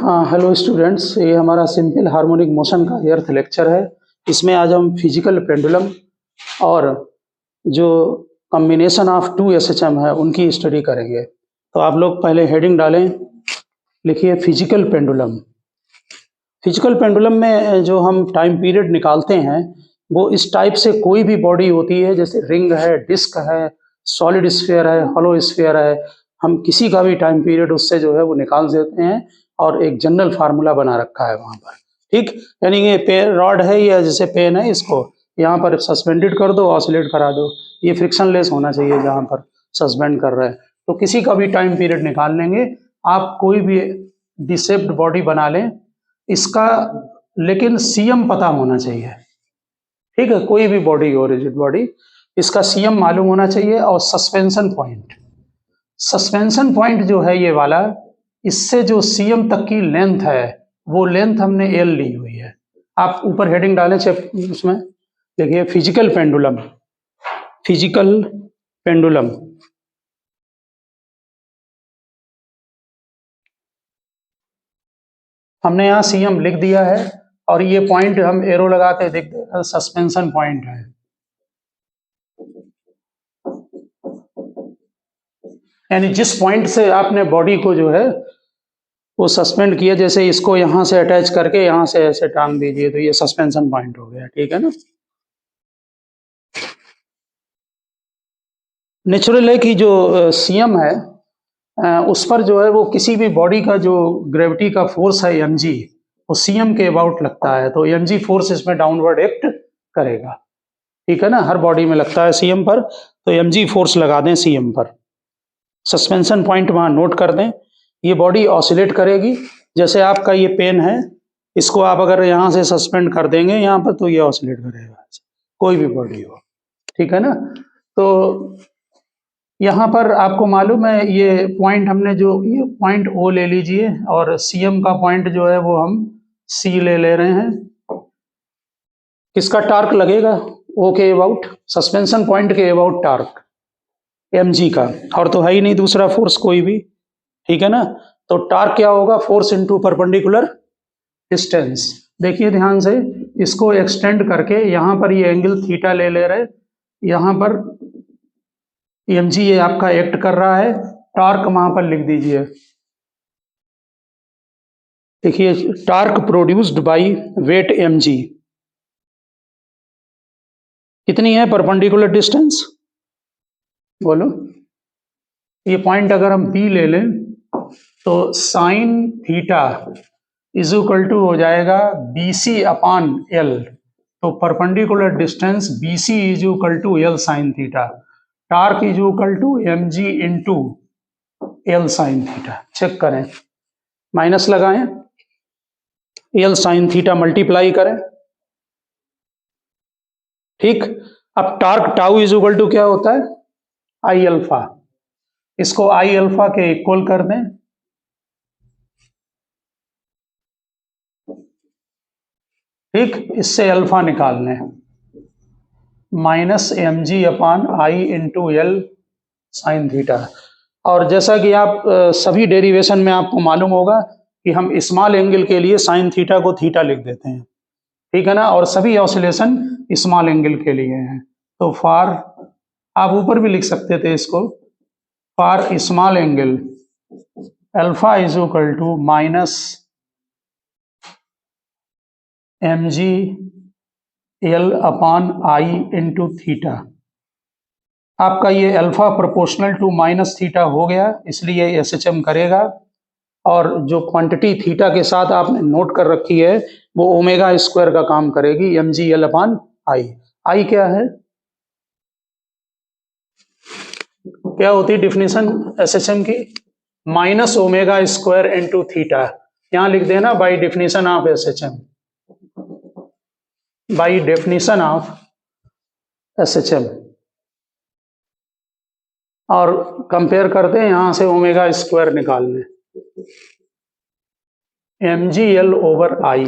हाँ, hello students, ये हमारा सिंपल हार्मोनिक मोशन का एर्थ लेक्चर है। इसमें आज हम फिजिकल पेंडुलम और जो कॉम्बिनेशन ऑफ टू एसएचएम है उनकी स्टडी करेंगे। तो आप लोग पहले हेडिंग डालें, लिखिए फिजिकल पेंडुलम। फिजिकल पेंडुलम में जो हम टाइम पीरियड निकालते हैं वो इस टाइप से कोई भी बॉडी होती है, जैसे रिंग है, डिस्क है, सॉलिड स्फीयर है, हॉलो स्फीयर है, हम किसी का भी टाइम पीरियड उससे जो है वो निकाल देते हैं और एक जनरल फार्मूला बना रखा है वहाँ पर। ठीक, यानी ये पेन रॉड है या जैसे पेन है, इसको यहाँ पर सस्पेंडेड कर दो, ऑसिलेट करा दो। ये फ्रिक्शनलेस होना चाहिए जहाँ पर सस्पेंड कर रहे हैं। तो किसी का भी टाइम पीरियड निकाल लेंगे आप, कोई भी डिसेप्ड बॉडी बना लें इसका, लेकिन सीएम पता होना चाहिए। ठीक है, कोई भी बॉडी हो, रिजिड बॉडी, इसका सीएम मालूम होना चाहिए। और सस्पेंशन पॉइंट जो है ये वाला, इससे जो सीएम तक की लेंथ है वो लेंथ हमने एल ली हुई है। आप ऊपर हेडिंग डालें उसमें देखिए फिजिकल पेंडुलम। फिजिकल पेंडुलम हमने यहाँ सीएम लिख दिया है और ये पॉइंट हम एरो लगा के देख दे, सस्पेंशन पॉइंट है। यानी जिस पॉइंट से आपने बॉडी को जो है वो सस्पेंड किया, जैसे इसको यहाँ से अटैच करके यहाँ से ऐसे टांग दीजिए तो ये सस्पेंशन पॉइंट हो गया। ठीक है ना। नेचुरल है कि जो सीएम है उस पर जो है वो किसी भी बॉडी का जो ग्रेविटी का फोर्स है mg, वो सीएम के अबाउट लगता है, तो mg फोर्स इसमें डाउनवर्ड एक्ट करेगा। ठीक है ना, हर बॉडी में लगता है सीएम पर, तो mg फोर्स लगा दें सीएम पर। सस्पेंशन पॉइंट वहाँ नोट कर दें। ये बॉडी ऑसिलेट करेगी। जैसे आपका ये पेन है, इसको आप अगर यहाँ से सस्पेंड कर देंगे यहाँ पर तो ये ऑसिलेट करेगा, कोई भी बॉडी हो। ठीक है ना। तो यहाँ पर आपको मालूम है ये पॉइंट हमने जो, ये पॉइंट ओ ले लीजिए और सीएम का पॉइंट जो है वो हम सी ले रहे हैं। किसका टार्क लगेगा? ओ के अबाउट, सस्पेंशन पॉइंट के अबाउट टार्क mg का, और तो है ही नहीं दूसरा फोर्स कोई भी। ठीक है ना। तो टार्क क्या होगा? Force into perpendicular distance. देखिए ध्यान से, इसको एक्सटेंड करके यहाँ पर ये एंगल थीटा ले रहे, यहाँ पर mg ये आपका एक्ट कर रहा है, टार्क वहां पर लिख दीजिए। देखिए torque produced by weight mg कितनी है? परपेंडिकुलर डिस्टेंस बोलो। ये पॉइंट अगर हम P ले लें तो sine theta is equal to हो जाएगा BC अपान L। तो perpendicular distance BC is equal to L sine theta, torque is equal to mg into L sine theta. Check करें, माइनस लगाएं, L साइन थीटा मल्टीप्लाई करें। ठीक, अब torque tau is equal to क्या होता है? I alpha. इसको I alpha के इक्वल कर दें। ठीक, इससे अल्फा निकाल लें, minus mg upon I into L sine theta. और जैसा कि आप सभी डेरिवेशन में आपको मालूम होगा कि हम स्मॉल एंगल के लिए साइन थीटा को थीटा लिख देते हैं। ठीक है ना, और सभी ऑसिलेशन स्मॉल एंगल के लिए हैं। तो फॉर, आप ऊपर भी लिख सकते थे इसको, for small angle alpha is equal to minus mg L upon I into theta. आपका ये alpha proportional to minus theta हो गया, इसलिए एसएचएम करेगा। और जो क्वांटिटी थीटा के साथ आपने नोट कर रखी है वो ओमेगा स्क्वायर का काम करेगी, mg L अपान आई। आई क्या है, क्या होती है डिफिनेशन एसएचएम की? Minus omega square into theta. यहां लिख देना by definition of SHM, by definition of SHM. और कंपेयर करते हैं, यहां से ओमेगा स्क्वायर निकाल लें, mg L over I,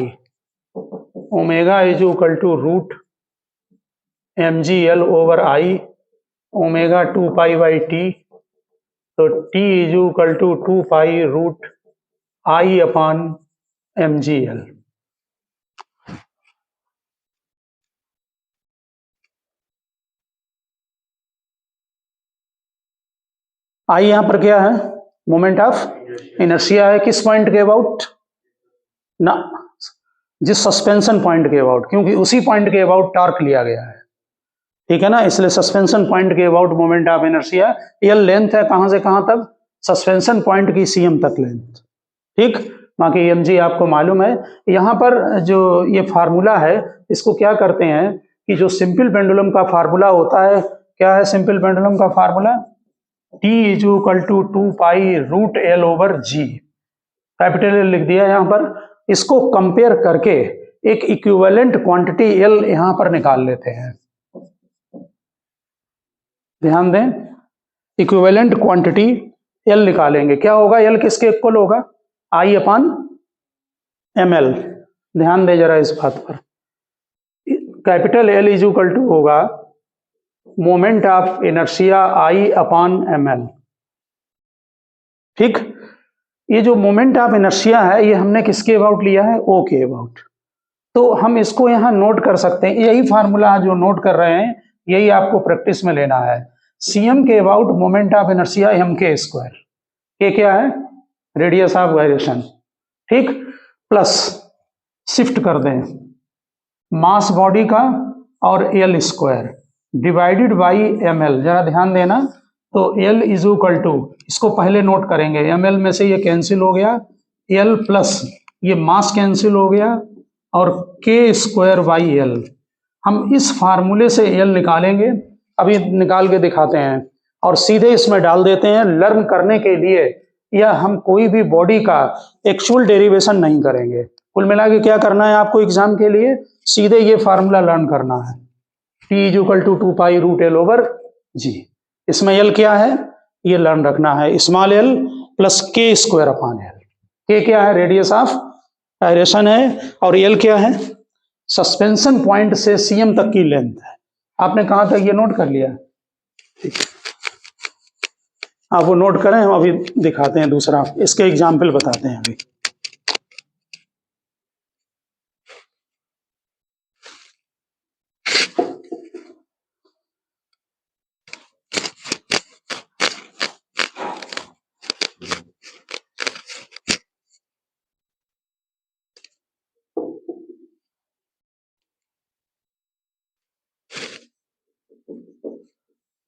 omega is equal to root mg L over I, omega 2 pi by T. तो t is equal to 2 pi root I upon mgl। I यहां पर क्या है, मोमेंट ऑफ इनर्शिया है, किस point के about ना, जिस सस्पेंशन पॉइंट के अबाउट, क्योंकि उसी पॉइंट के अबाउट टॉर्क लिया गया है, ठीक है ना, इसलिए सस्पेंशन पॉइंट के about moment of inertia. L length है कहां से कहां तक, सस्पेंशन पॉइंट की सीएम तक लेंथ, ठीक। बाकी एमजी आपको मालूम है। यहाँ पर जो ये फार्मूला है इसको क्या करते हैं कि जो सिंपल पेंडुलम का फार्मूला होता है, क्या है सिंपल पेंडुलम का formula, T is equal to 2 pi root L over g, capital L लिख दिया यहाँ पर। इसको कंपेयर करके एक इक्विवेलेंट क्वांटिटी एल यहाँ पर निकाल लेते हैं, ध्यान दें, इक्विवेलेंट क्वांटिटी एल निकालेंगे, क्या होगा, एल किसके इक्वल होगा, आई अपॉन एम एल। ध्यान दें जरा इस बात पर, capital L is equal to होगा moment of inertia I upon M L, ठीक। ये जो मोमेंट ऑफ इनर्शिया है ये हमने किसके अबाउट लिया है, ओ के अबाउट। तो हम इसको यहां नोट कर सकते हैं, यही फार्मूला जो नोट कर रहे हैं यही आपको प्रैक्टिस में लेना है। सीएम के about moment of inertia M K square, ये क्या है, रेडियस ऑफ वाइब्रेशन, ठीक, प्लस शिफ्ट कर दें मास बॉडी का और L square divided by M L, जरा ध्यान देना। तो एल इज इक्वल टू, इसको पहले नोट करेंगे, एम एल में से ये कैंसिल हो गया, एल प्लस ये मास कैंसिल हो गया और के स्क्वायर बाई एल। हम इस फार्मूले से एल निकालेंगे, अभी निकाल के दिखाते हैं और सीधे इसमें डाल देते हैं। लर्न करने के लिए या हम कोई भी बॉडी का एक्चुअल डेरिवेशन नहीं करेंगे, कुल मिला के क्या करना है आपको एग्जाम के लिए, सीधे ये फार्मूला लर्न करना है, T is equal to 2 pi root L over G. इसमें एल क्या है ये लर्न रखना है, small L plus K square upon L. K क्या है, रेडियस ऑफ वाइब्रेशन है, और एल क्या है, सस्पेंशन पॉइंट से सीएम तक की लेंथ है। आपने कहां तक ये नोट कर लिया, ठीक, आप वो नोट करें, हम अभी दिखाते हैं दूसरा, इसके एग्जाम्पल बताते हैं अभी।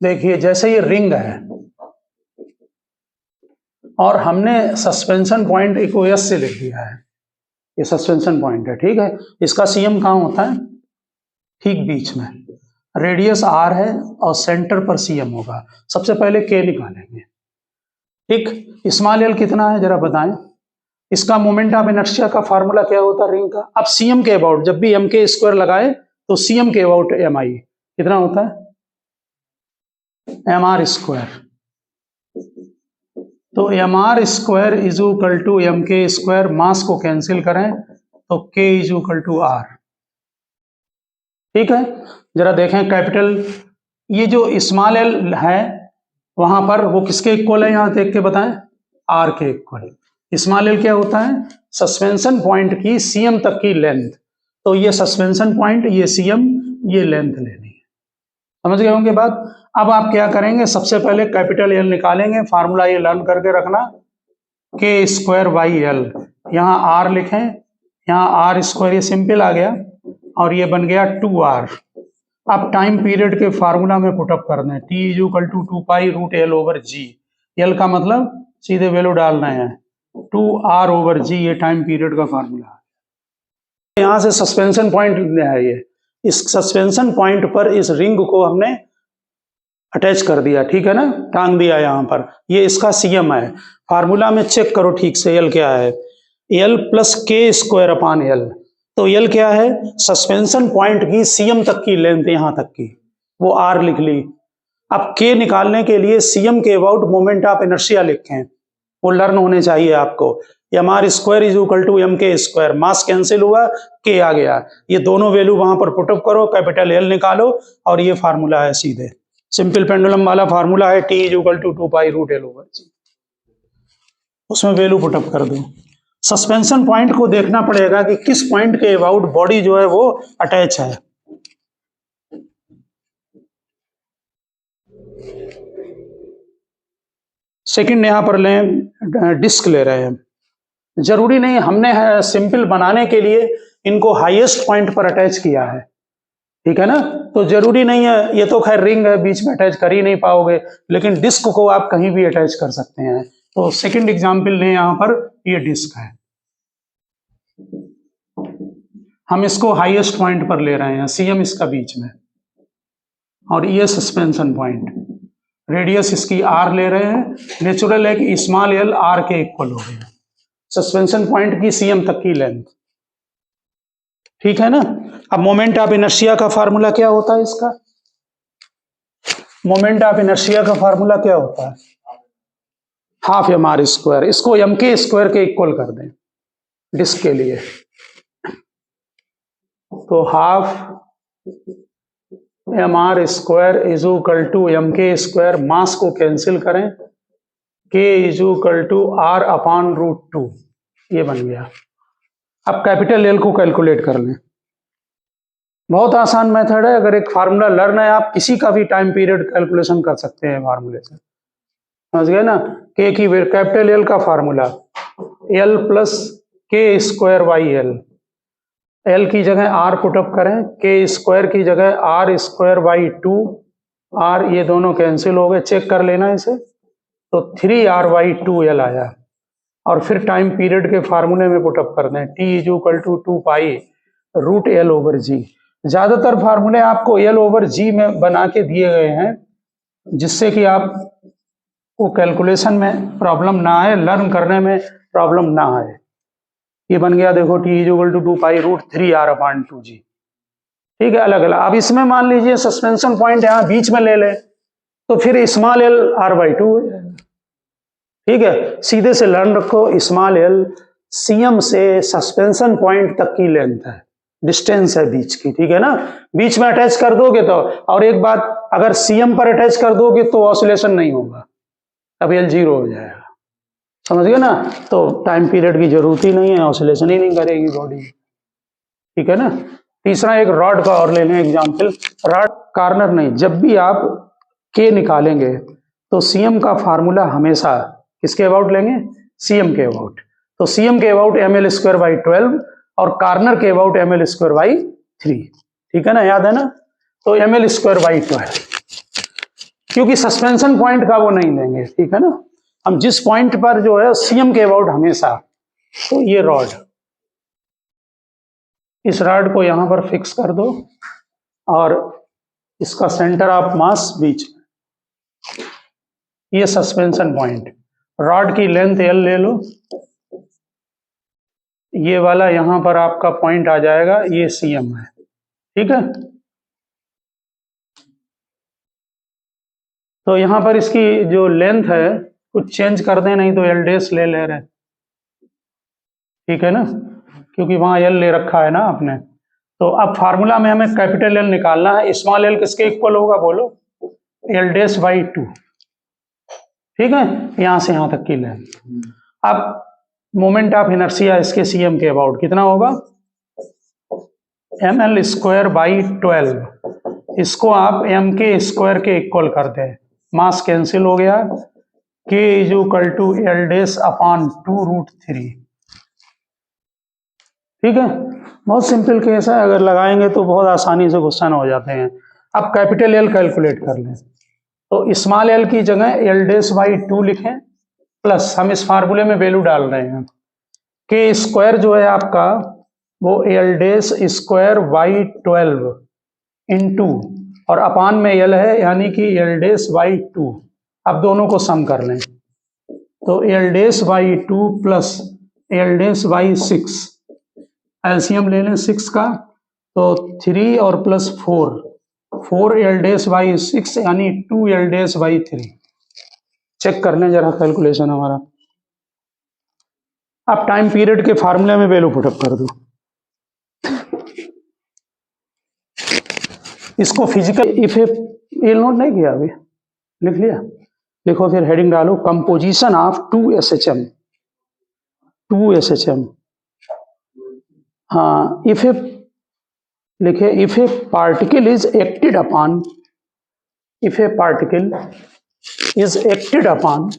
देखिए जैसे ये रिंग है और हमने सस्पेंशन पॉइंट एक ओएस से लिख दिया है, ये सस्पेंशन पॉइंट है, ठीक है। इसका सीएम कहाँ होता है, ठीक बीच में, रेडियस आर है और सेंटर पर सीएम होगा। सबसे पहले के निकालेंगे, ठीक। स्मॉल एल कितना है जरा बताएं, इसका मोमेंट ऑफ इनर्शिया का फार्मूला क्या होता है रिंग का। अब सीएम के अबाउट जब भी एम के स्क्वायर लगाए तो सीएम के अबाउट एम आई कितना होता है, एम आर स्क्वायर। तो M R square is equal to M K square, mass को कैंसिल करें तो के इज इक्वल टू आर, ठीक है। जरा देखें कैपिटल, ये जो स्मॉल एल है वहां पर वो किसके इक्वल है, यहां देख के बताएं, आर के इक्वल। स्मॉल एल क्या होता है, सस्पेंशन पॉइंट की सीएम तक की लेंथ। तो ये सस्पेंशन पॉइंट, ये सीएम, ये लेंथ लेनी है, समझ गए होंगे बात। अब आप क्या करेंगे, सबसे पहले कैपिटल एल निकालेंगे, फार्मूला ये लर्न करके रखना, के स्क्वायर बाई एल, यहाँ आर लिखें, यहाँ आर स्क्वायर, ये सिंपल आ गया और ये बन गया 2r। अब टाइम पीरियड के फार्मूला में पुटअप कर दें, T is equal to 2 pi root L over g, L का मतलब सीधे वैल्यू डाल रहे हैं 2r ओवर जी, ये टाइम पीरियड का फार्मूला है। यहाँ से सस्पेंशन पॉइंट है, ये इस सस्पेंशन पॉइंट पर इस रिंग को हमने अटैच कर दिया, ठीक है ना, टांग दिया यहाँ पर, ये इसका सीएम है। फार्मूला में चेक करो ठीक से, एल क्या है, L plus K square upon L. तो एल क्या है, सस्पेंशन पॉइंट की सीएम तक की लेंथ, यहां तक की, वो आर लिख ली। अब के निकालने के लिए सीएम के अबाउट मोमेंट ऑफ इनर्शिया लिखें, वो लर्न होने चाहिए आपको। M R square is equal to M K square, mass cancel हुआ, के आ गया, ये दोनों वैल्यू वहां पर पुटअप करो, कैपिटल एल निकालो और ये फार्मूला है, सीधे सिंपल पेंडुलम वाला फार्मूला है, T is equal to 2 pi root L over G. उसमें वैल्यू पुटअप कर दो, सस्पेंशन पॉइंट को देखना पड़ेगा कि किस पॉइंट के अबाउट बॉडी जो है वो अटैच है। सेकंड यहां पर लें, डिस्क ले रहे हैं। जरूरी नहीं, हमने सिंपल बनाने के लिए इनको हाईएस्ट पॉइंट पर अटैच किया है, ठीक है ना। तो जरूरी नहीं है, ये तो खैर रिंग है, बीच में अटैच कर ही नहीं पाओगे, लेकिन डिस्क को आप कहीं भी अटैच कर सकते हैं। तो सेकंड एग्जांपल लें, यहां पर ये डिस्क है, हम इसको हाईएस्ट पॉइंट पर ले रहे हैं, सीएम इसका बीच में, और ये सस्पेंशन पॉइंट, रेडियस इसकी आर ले रहे हैं। नेचुरल है कि स्मॉल एल आर के इक्वल हो गया सस्पेंशन पॉइंट की सीएम तक की लेंथ, ठीक है ना। अब मोमेंट ऑफ इनर्शिया का फार्मूला क्या होता है इसका? मोमेंट ऑफ इनर्शिया का फार्मूला क्या होता है? Half M R square. इसको एम के स्क्वायर के इक्वल कर दें डिस्क के लिए, तो half M R square is equal to M K square, mass को कैंसिल करें, K is equal to R upon root 2, ये बन गया। अब कैपिटल एल को कैलकुलेट कर लें, बहुत आसान मेथड है। अगर एक फार्मूला लर्न है, आप किसी का भी टाइम पीरियड कैलकुलेशन कर सकते हैं फार्मूले से, समझ गए ना। के की कैपिटल एल का formula L plus K square by L, L की जगह आर पुटअप करें, के स्क्वायर की जगह आर स्क्वायर बाई 2, आर ये दोनों कैंसिल हो गए, चेक कर लेना इसे, तो 3r बाई 2l आया। और फिर टाइम पीरियड के फार्मूले में पुटअप कर दें, T is equal to 2 pi root L over G. ज्यादातर फार्मूले आपको एल ओवर जी में बना के दिए गए हैं, जिससे कि आप को कैलकुलेशन में प्रॉब्लम ना आए, लर्न करने में प्रॉब्लम ना आए। ये बन गया, देखो T is equal to 2 pi root 3r upon 2g, ठीक है, अलग अलग। अब इसमें मान लीजिए सस्पेंशन पॉइंट यहाँ बीच में ले लें, तो फिर स्मॉल एल r बाई 2 हो जाएगा, ठीक है। सीधे से लर्न रखो, स्मॉल एल सीएम से सस्पेंशन पॉइंट तक की लेंथ है, डिस्टेंस है बीच की, ठीक है ना। बीच में अटैच कर दोगे तो, और एक बात, अगर सीएम पर अटैच कर दोगे तो ऑसिलेशन नहीं होगा, अब एल 0 हो जाएगा, समझ गए ना। तो टाइम पीरियड की जरूरत ही नहीं है, ऑसिलेशन ही नहीं करेगी बॉडी, ठीक है ना। तीसरा एक रॉड का और ले लें एग्जाम्पल। रॉड कार्नर नहीं, जब भी आप के निकालेंगे तो सीएम का फार्मूला हमेशा किसके अबाउट लेंगे? सीएम के अबाउट। तो सीएम के about M L square by 12 और कार्नर के about M L square by 3, ठीक है ना, याद है ना। तो एम एल स्क्वायर बाई 12, क्योंकि सस्पेंशन पॉइंट का वो नहीं लेंगे, ठीक है ना। हम जिस पॉइंट पर जो है सीएम के अबाउट हमेशा, तो ये रॉड, इस रॉड को यहां पर फिक्स कर दो और इसका सेंटर ऑफ मास बीच में, ये सस्पेंशन पॉइंट, रॉड की लेंथ एल ले लो, ये वाला यहां पर आपका पॉइंट आ जाएगा, ये सीएम है, ठीक है। तो यहां पर इसकी जो लेंथ है कुछ चेंज कर दें, नहीं तो एल डेस ले रहे, ठीक है ना, क्योंकि वहां एल ले रखा है ना आपने। तो अब फार्मूला में हमें कैपिटल एल निकालना है, स्मॉल एल किसके इक्वल होगा बोलो? एल डेस बाई 2, ठीक है, यहां से यहां तक की लेंथ। अब मोमेंट ऑफ इनर्शिया इसके सीएम के अबाउट कितना होगा? एम एल स्क्वायर बाई 12, इसको आप एम के स्क्वायर के इक्वल कर दें, मास कैंसिल हो गया, K is equal to L डेस अपॉन 2 रूट 3, ठीक है। बहुत सिंपल केस है, अगर लगाएंगे तो बहुत आसानी से क्वेश्चन हो जाते हैं। अब कैपिटल एल कैलकुलेट कर लें, तो स्मॉल एल की जगह एल डेस बाई 2 लिखें, प्लस हम इस फार्मूले में वैल्यू डाल रहे हैं, के स्क्वायर जो है आपका वो एल डेस स्क्वायर बाई 12 इंटू, और अपान में एल है यानी कि एल डेस बाई 2। अब दोनों को सम कर लें, तो एल डेस बाई 2 प्लस एल डेस बाई 6, एलसीएम ले लें 6 का, तो 3 और प्लस 4 एल डेस बाई 6 यानी 2 एल डेस बाई 3। चेक कर लें जरा कैलकुलेशन हमारा। अब टाइम पीरियड के फार्मूले में वैल्यू पुटअप कर दो, इसको फिजिकल इफेक्ट ये नोट नहीं किया, अभी लिख लिया, लिखो फिर हेडिंग डालो, कंपोजिशन ऑफ 2 SHM, 2SHM। हाँ, इफ ए लिखे if A particle is acted upon, if A particle is acted upon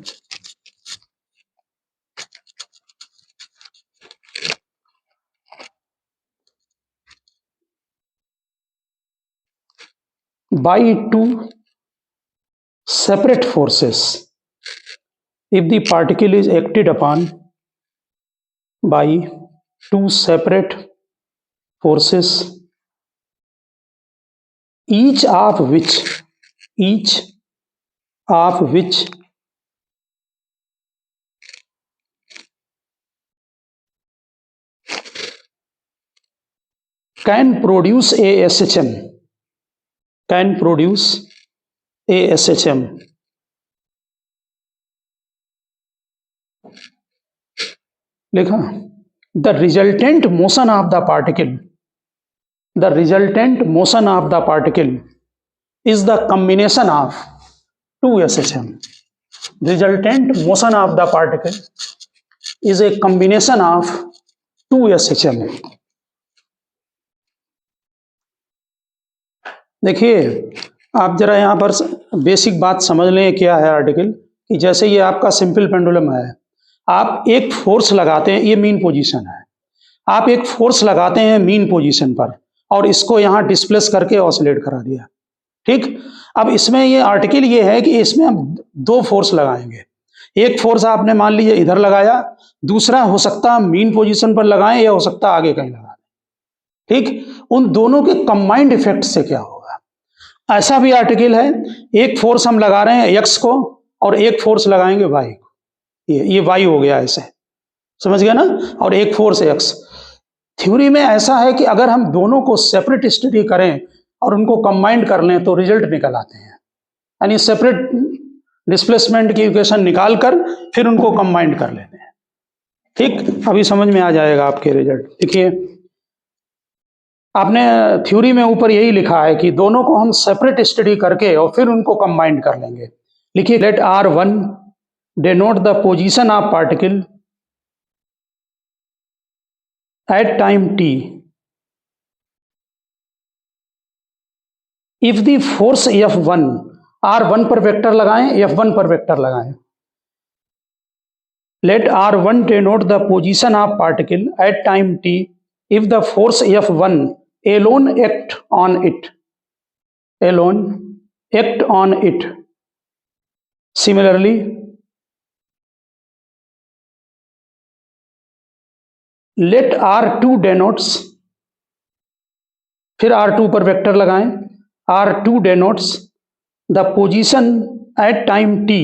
by two separate forces, if the particle is acted upon by two separate forces, each of which can produce a SHM, can produce a SHM. लिखा, the resultant motion of the particle, the resultant motion of the particle is the combination of two SHM. Resultant motion of the particle is a combination of two SHM. देखिए, आप जरा यहाँ पर basic बात समझ लें क्या है आर्टिकल, कि जैसे ये आपका सिंपल पेंडुलम है, आप एक फोर्स लगाते हैं, ये मीन पोजीशन है, आप एक फोर्स लगाते हैं मीन पोजीशन पर और इसको यहाँ डिस्प्लेस करके ऑसिलेट करा दिया, ठीक। अब इसमें ये आर्टिकल ये है कि इसमें हम दो फोर्स लगाएंगे, एक फोर्स आपने मान लीजिए इधर लगाया, दूसरा हो सकता है मीन पोजीशन पर लगाएं या हो सकता है आगे कहीं लगा दें, ठीक। उन दोनों के कंबाइंड इफेक्ट से क्या होगा, ऐसा भी आर्टिकल है, एक फोर्स हम लगा रहे हैं एक्स को और एक फोर्स लगाएंगे वाई को, ये वाई हो गया, ऐसे समझ गया ना, और एक फोर्स एक्स। थ्योरी में ऐसा है कि अगर हम दोनों को सेपरेट स्टडी करें और उनको कंबाइंड कर लें तो रिजल्ट निकल आते हैं, यानी सेपरेट डिस्प्लेसमेंट की इक्वेशन निकाल कर फिर उनको कंबाइंड कर लेते हैं, ठीक। अभी समझ में आ जाएगा आपके रिजल्ट। देखिए, आपने थ्योरी में ऊपर यही लिखा है कि दोनों को हम सेपरेट स्टडी करके और फिर उनको कंबाइंड कर लेंगे। लिखिए, late R1 denote the position of particle at time t if the force F1, R1 पर वेक्टर लगाएं, F1 पर वेक्टर लगाएं। let R1 denote the position of particle at time t if the force F1 alone act on it, alone act on it. Similarly, let R2 denotes, फिर R2 पर vector लगाएं, R2 denotes the position at time t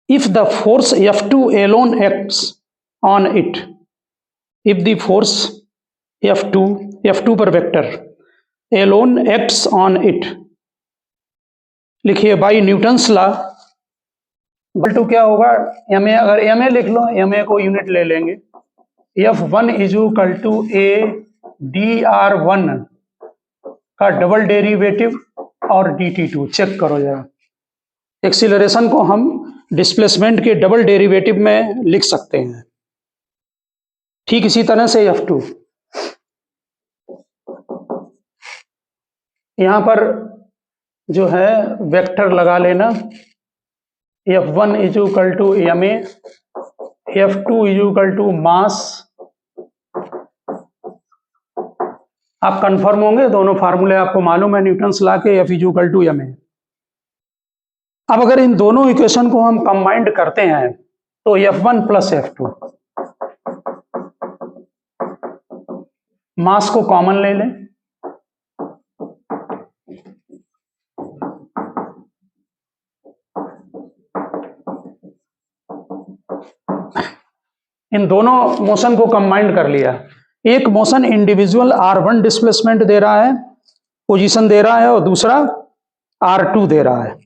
if the force F2 alone acts on it, if the force F2 पर vector alone acts on it। लिखिए, by Newton's law to क्या होगा, ma, अगर ma लिख लो, ma को unit ले लेंगे, F1 is equal to a dr1 का डबल डेरिवेटिव और dt2। चेक करो जरा, एक्सीलरेशन को हम डिस्प्लेसमेंट के डबल डेरिवेटिव में लिख सकते हैं, ठीक इसी तरह से F2। यहां पर जो है वेक्टर लगा लेना, F1 is equal to ma, F2 is equal to mass. आप कंफर्म होंगे, दोनों फार्मूले आपको मालूम है न्यूटन्स लॉ के, F is equal to ma। अब अगर इन दोनों इक्वेशन को हम कंबाइंड करते हैं तो F1 प्लस F2, मास को कॉमन ले लें, इन दोनों मोशन को कंबाइंड कर लिया। एक मोशन इंडिविजुअल R1 डिस्प्लेसमेंट दे रहा है, पोजीशन दे रहा है, और दूसरा R2 दे रहा है।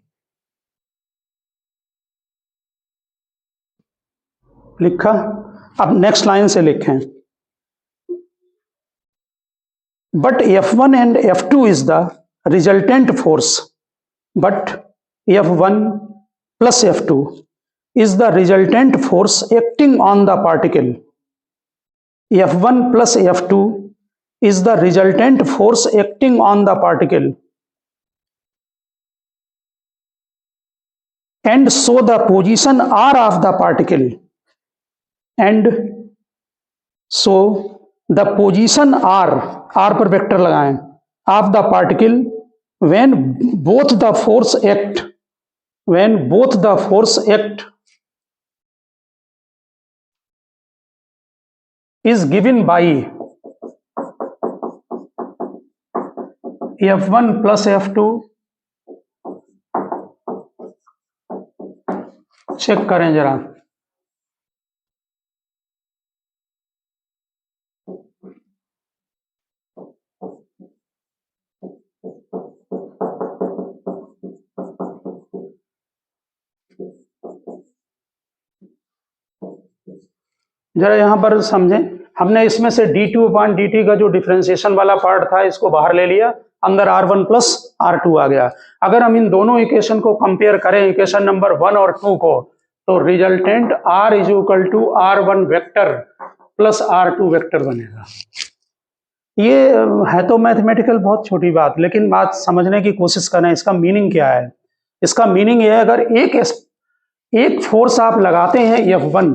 लिखा, अब नेक्स्ट लाइन से लिखें, but F1 and F2 is the resultant force, but F1 plus F2 is the resultant force acting on the particle. F1 plus F2 is the resultant force acting on the particle. And so the position R of the particle. And so the position R पर vector लगाएं, of the particle when both the force act is given by F1 plus F2. Check करें जरा, जरा यहां पर समझें। हमने इसमें से d2/dt का जो डिफरेंशिएशन वाला पार्ट था इसको बाहर ले लिया, अंदर R1 प्लस R2 आ गया। अगर हम इन दोनों इक्वेशन को कंपेयर करें, इक्वेशन नंबर 1 और 2 को, तो resultant R is equal to R1 vector plus R2 vector बनेगा। ये है तो मैथमेटिकल बहुत छोटी बात, लेकिन बात समझने की कोशिश करें, इसका मीनिंग क्या है। इसका मीनिंग ये है, अगर एक फोर्स आप लगाते हैं F1,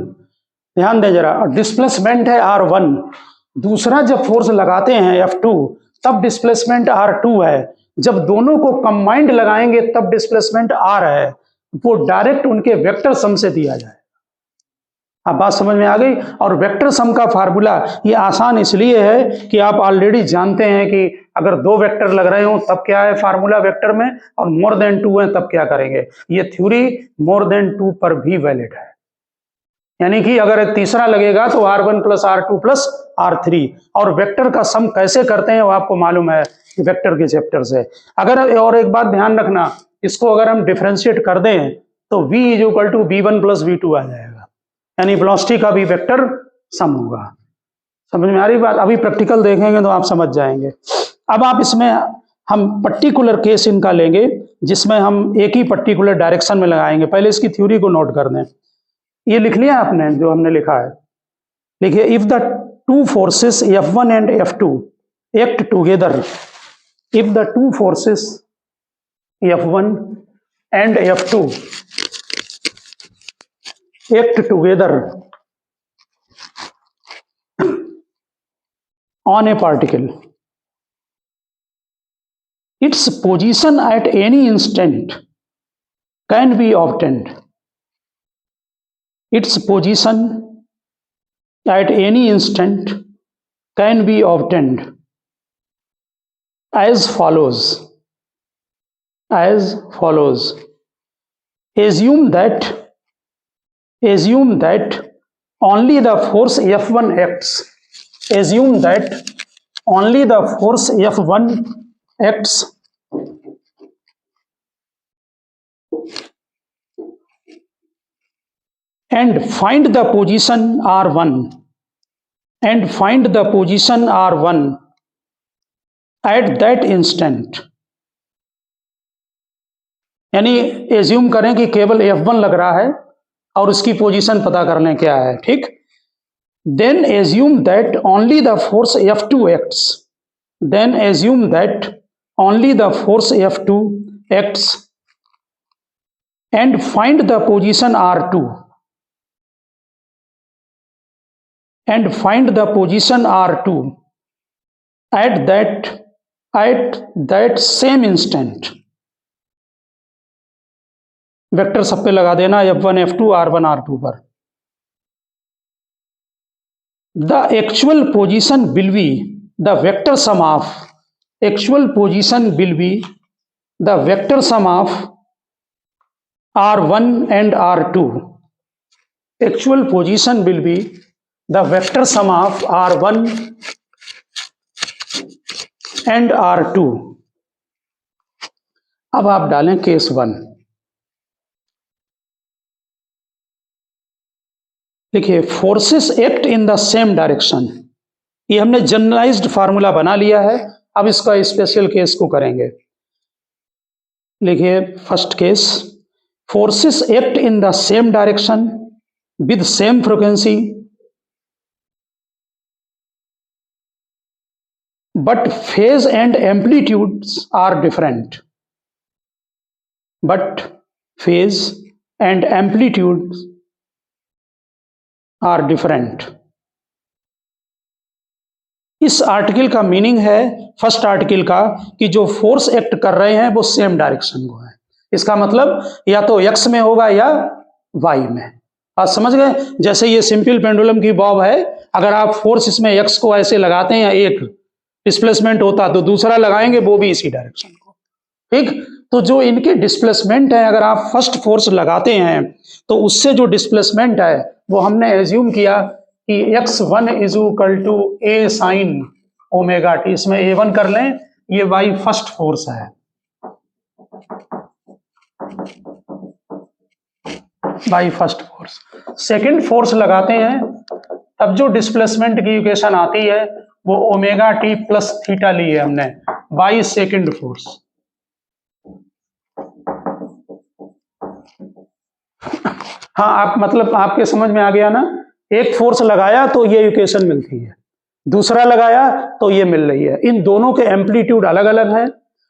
ध्यान दें जरा, डिस्प्लेसमेंट है R1, दूसरा जब फोर्स लगाते हैं F2 तब डिस्प्लेसमेंट R2 है, जब दोनों को कंबाइंड लगाएंगे तब डिस्प्लेसमेंट R है, वो डायरेक्ट उनके वेक्टर सम से दिया जाए। अब बात समझ में आ गई। और वेक्टर सम का फार्मूला ये आसान इसलिए है कि आप ऑलरेडी जानते हैं कि अगर दो वेक्टर लग रहे हो तब क्या है फार्मूला वेक्टर में, और मोर देन 2 है तब क्या करेंगे। ये थ्योरी मोर देन 2 पर भी वैलिड है, यानी कि अगर एक तीसरा लगेगा तो R1 plus R2 plus R3। और वेक्टर का सम कैसे करते हैं वो आपको मालूम है वेक्टर के चैप्टर से। अगर और एक बात ध्यान रखना, इसको अगर हम डिफरेंशिएट कर दें तो V is equal to V1 plus V2 आ जाएगा, यानी वेलोसिटी का भी वेक्टर सम होगा। समझ में आ रही बात। अभी प्रैक्टिकल देखेंगे तो आप समझ जाएंगे। अब आप इसमें हम पर्टिकुलर केस इनका लेंगे जिसमें हम एक ही पर्टिकुलर डायरेक्शन में लगाएंगे। पहले इसकी थ्योरी को नोट कर दें। ये लिख लिया आपने जो हमने लिखा है, लिखिए, if the two forces F1 and F2 act together, if the two forces F1 and F2 act together on a particle, its position at any instant can be obtained. Its position at any instant can be obtained as follows. Assume that only the force F1 acts. Assume that only the force F1 acts and find the position R1 at that instant. यानी assume करें कि केवल F1 लग रहा है और उसकी position पता कर लें क्या है, ठीक। Then assume that only the force F2 acts, and find the position R2 at that same instant. Vector सब पे लगा देना, F1 F2 R1 R2 पर। The actual position will be the vector sum of R1 and R2. Actual position will be the vector sum of R1 and R2. अब आप डालें case 1। देखिए, forces act in the same direction. ये हमने generalised formula बना लिया है, अब इसका स्पेशल केस को करेंगे। लिखिए, first case, forces act in the same direction with same frequency, but phase and amplitudes are different. But phase and amplitudes are different. इस आर्टिकल का मीनिंग है, फर्स्ट आर्टिकल का, कि जो फोर्स एक्ट कर रहे हैं वो सेम डायरेक्शन को है। इसका मतलब या तो एक्स में होगा या वाई में। आप समझ गए? जैसे ये सिंपल पेंडुलम की बॉब है, अगर आप फोर्स इसमें एक्स को ऐसे लगाते हैं, एक डिस्प्लेसमेंट होता तो दूसरा लगाएंगे, वो भी इसी डायरेक्शन को। ठीक, तो जो इनके डिस्प्लेसमेंट है, अगर आप फर्स्ट फोर्स लगाते हैं तो उससे जो डिस्प्लेसमेंट है वो हमने एज्यूम किया कि x1 is equal to a sine omega t. इसमें a1 कर लें, ये y फर्स्ट फोर्स है, y first force. Second force लगाते हैं तब जो डिस्प्लेसमेंट की इक्वेशन आती है वो ओमेगा टी प्लस थीटा ली है हमने, बाई सेकंड फोर्स। हाँ, आप मतलब आपके समझ में आ गया ना? एक फोर्स लगाया तो ये इक्वेशन मिलती है, दूसरा लगाया तो ये मिल रही है। इन दोनों के एम्पलीट्यूड अलग अलग है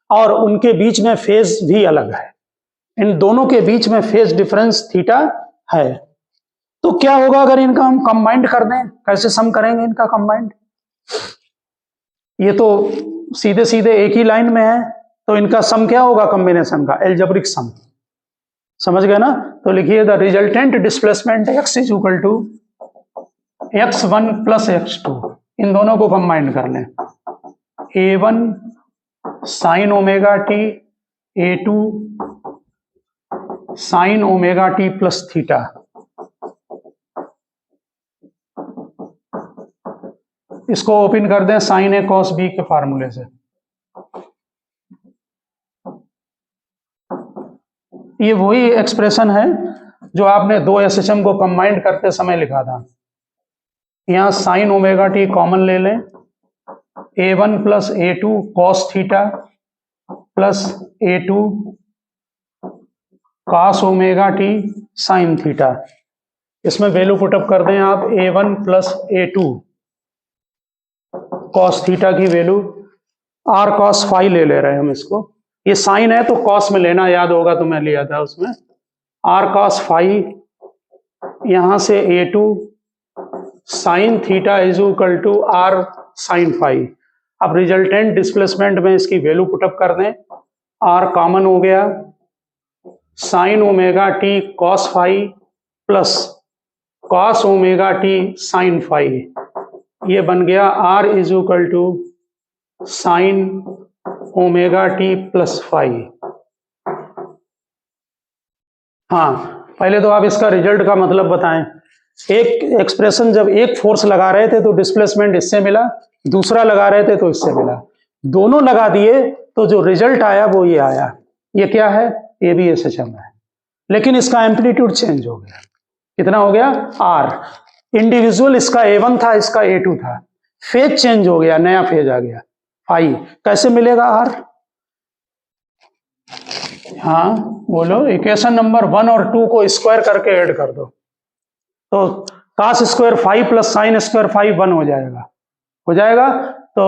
और उनके बीच में फेज भी अलग है। इन दोनों के बीच में फेज डिफरेंस थीटा है। तो क्या होगा अगर इनका हम कंबाइंड कर दें? कैसे सम करेंगे इनका कंबाइंड? ये तो सीधे सीधे एक ही लाइन में है, तो इनका सम क्या होगा? कॉम्बिनेशन का एल्जेब्रिक सम। समझ गए ना? तो लिखिए the resultant displacement x is equal to x1 plus x2। इन दोनों को कंबाइंड कर लें, a1 sine omega t, a2 sine omega t plus theta. इसको ओपन कर दें साइन ए कॉस बी के फार्मूले से। ये वही एक्सप्रेशन है जो आपने दो एसएचएम को कंबाइंड करते समय लिखा था। यहां साइन ओमेगा टी कॉमन ले लें, a1 plus a2 cos theta plus a2 cos omega t sine theta. इसमें वैल्यू पुटअप कर दें आप, a1 plus a2 cos theta की वैल्यू r कॉस फाई ले रहे हैं हम इसको। ये साइन है तो कॉस में लेना, याद होगा तो मैं लिया था उसमें। r कॉस फाई, यहां से a2 sine theta is equal to r sine phi. अब रिजल्टेंट डिस्प्लेसमेंट में इसकी वैल्यू पुटअप कर दें, r कॉमन हो गया, sine omega t cos phi plus cos omega t sine phi. ये बन गया r is equal to sine omega t plus phi. हाँ, पहले तो आप इसका रिजल्ट का मतलब बताएं। एक एक्सप्रेशन जब एक फोर्स लगा रहे थे तो डिस्प्लेसमेंट इससे मिला, दूसरा लगा रहे थे तो इससे मिला, दोनों लगा दिए तो जो रिजल्ट आया वो ये आया। ये क्या है? ये भी एसएचएम है, लेकिन इसका एम्पलीट्यूड चेंज हो गया। कितना हो गया? आर। इंडिविजुअल इसका a1 था, इसका a2 था, फेज चेंज हो गया, नया फेज आ गया फाई। कैसे मिलेगा आर? हाँ बोलो, इक्वेशन नंबर 1 और 2 को स्क्वायर करके ऐड कर दो तो cos square phi plus sine square phi 1 हो जाएगा। हो जाएगा तो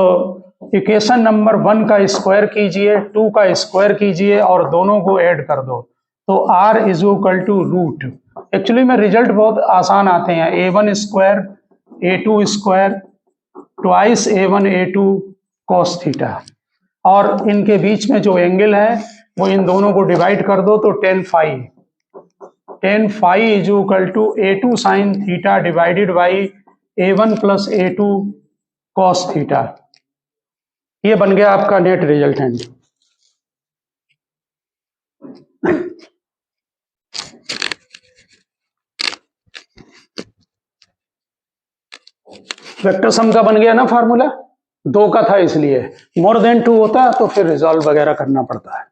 इक्वेशन नंबर 1 का स्क्वायर कीजिए, 2 का स्क्वायर कीजिए और दोनों को ऐड कर दो तो r is equal to root. Actually में रिजल्ट बहुत आसान आते हैं, a1 square a2 square twice a1 a2 cos theta, और इनके बीच में जो एंगल है वो इन दोनों को डिवाइड कर दो तो tan phi is equal to a2 sine theta divided by a1 plus a2 cos theta. ये बन गया आपका नेट रिजल्टेंट। वेक्टर सम का बन गया ना फार्मूला, 2 का था इसलिए, मोर देन 2 होता तो फिर रिजॉल्व वगैरह करना पड़ता है।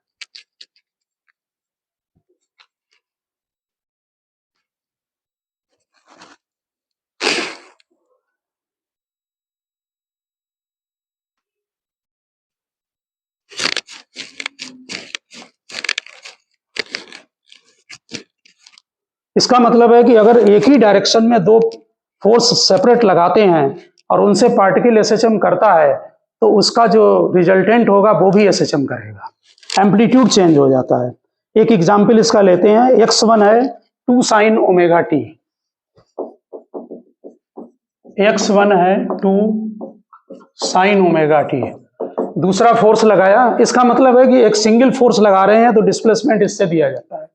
इसका मतलब है कि अगर एक ही डायरेक्शन में दो फोर्स सेपरेट लगाते हैं और उनसे पार्टिकल एसएचएम करता है तो उसका जो रिजल्टेंट होगा वो भी एसएचएम करेगा, एम्पलीट्यूड चेंज हो जाता है। एक एग्जाम्पल इसका लेते हैं, x1 है 2 sin ओमेगा टी, x1 है 2 sin ओमेगा टी। दूसरा फोर्स लगाया, इसका मतलब है कि एक सिंगल फोर्स लगा रहे हैं तो डिस्प्लेसमेंट इससे दिया जाता है,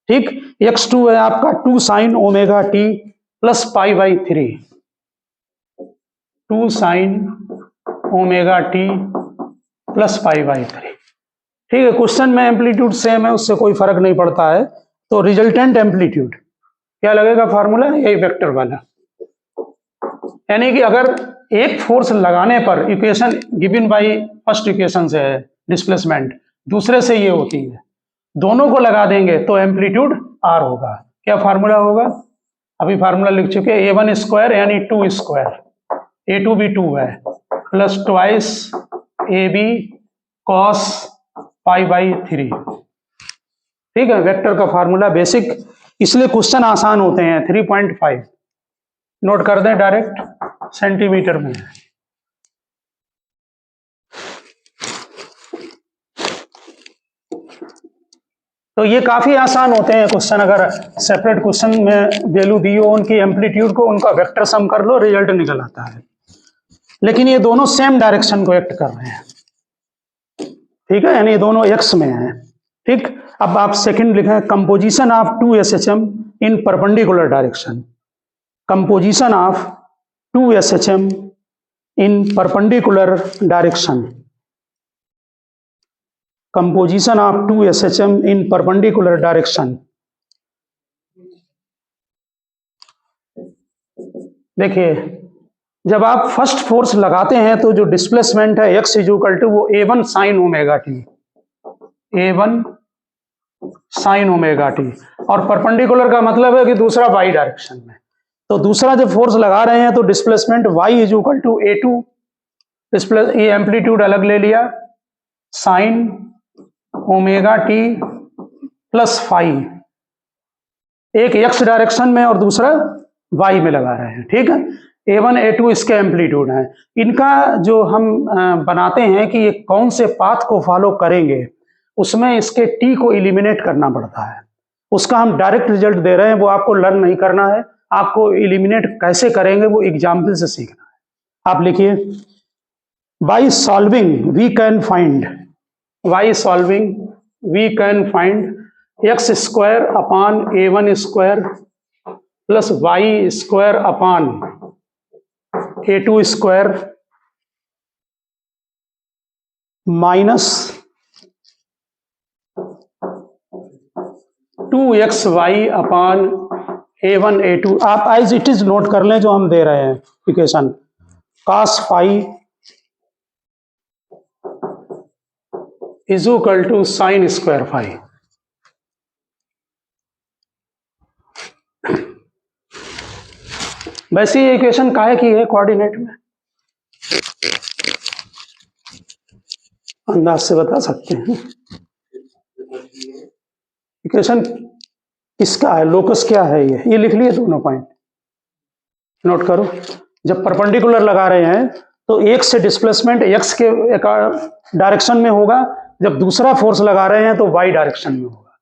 ठीक। x2 है आपका 2 sin omega t plus pi by 3, 2 sin omega t plus pi by 3, ठीक है। क्वेश्चन में एम्पलीट्यूड सेम है, उससे कोई फर्क नहीं पड़ता है। तो रिजल्टेंट एम्पलीट्यूड क्या लगेगा फार्मूला, यही वेक्टर वाला, यानी कि अगर एक फोर्स लगाने पर equation given by first equation से है डिस्प्लेसमेंट, दूसरे से ये होती है, दोनों को लगा देंगे तो एम्पलीट्यूड आर होगा। क्या फार्मूला होगा, अभी फार्मूला लिख चुके हैं, a1 स्क्वायर यानी 2 स्क्वायर, a2 भी 2 है, plus twice ab cos pi by 3, ठीक है। वेक्टर का फार्मूला बेसिक, इसलिए क्वेश्चन आसान होते हैं। 3.5 नोट कर दें, डायरेक्ट सेंटीमीटर में है। तो ये काफी आसान होते हैं क्वेश्चन, अगर सेपरेट क्वेश्चन में वैल्यू दी हो उनकी एम्पलीट्यूड को, उनका वेक्टर सम कर लो, रिजल्ट निकल आता है। लेकिन ये दोनों सेम डायरेक्शन को एक्ट कर रहे हैं, ठीक है, यानी ये दोनों एक्स में हैं, ठीक। अब आप सेकंड लिखें, composition of 2 SHM in perpendicular direction, composition of 2 SHM in perpendicular direction, composition of 2 SHM in perpendicular direction. देखिए, जब आप फर्स्ट फोर्स लगाते हैं तो जो डिस्प्लेसमेंट है x इक्वल टू वो a1 sine omega T, a1 sine omega T, और परपेंडिकुलर का मतलब है कि दूसरा y डायरेक्शन में। तो दूसरा जब फोर्स लगा रहे हैं तो displacement y is equal to a2, displace ये एम्पलीट्यूड अलग ले लिया, sine omega t plus phi, एक x डायरेक्शन में और दूसरा y में लगा रहे हैं, ठीक है। a1 a2 इसके एम्पलीट्यूड हैं। इनका जो हम बनाते हैं कि ये कौन से पाथ को फॉलो करेंगे, उसमें इसके t को एलिमिनेट करना पड़ता है। उसका हम डायरेक्ट रिजल्ट दे रहे हैं, वो आपको लर्न नहीं करना है, आपको एलिमिनेट कैसे करेंगे वो एग्जाम्पल से सीखना है। आप लिखिए, by solving we can find, by solving we can find x square upon a1 square plus y square upon a2 square minus 2xy upon a1 a2। आप एज इट इज नोट कर लें जो हम दे रहे हैं equation, cos phi is equal to sine square phi. वैसे ये इक्वेशन काहे की है कोऑर्डिनेट में, अंदाज से बता सकते हैं इक्वेशन किसका है, लोकस क्या है, ये लिख लिए दोनों पॉइंट, नोट करो। जब परपेंडिकुलर लगा रहे हैं तो एक से डिस्प्लेसमेंट x के डायरेक्शन में होगा, जब दूसरा फोर्स लगा रहे हैं तो y डायरेक्शन में होगा।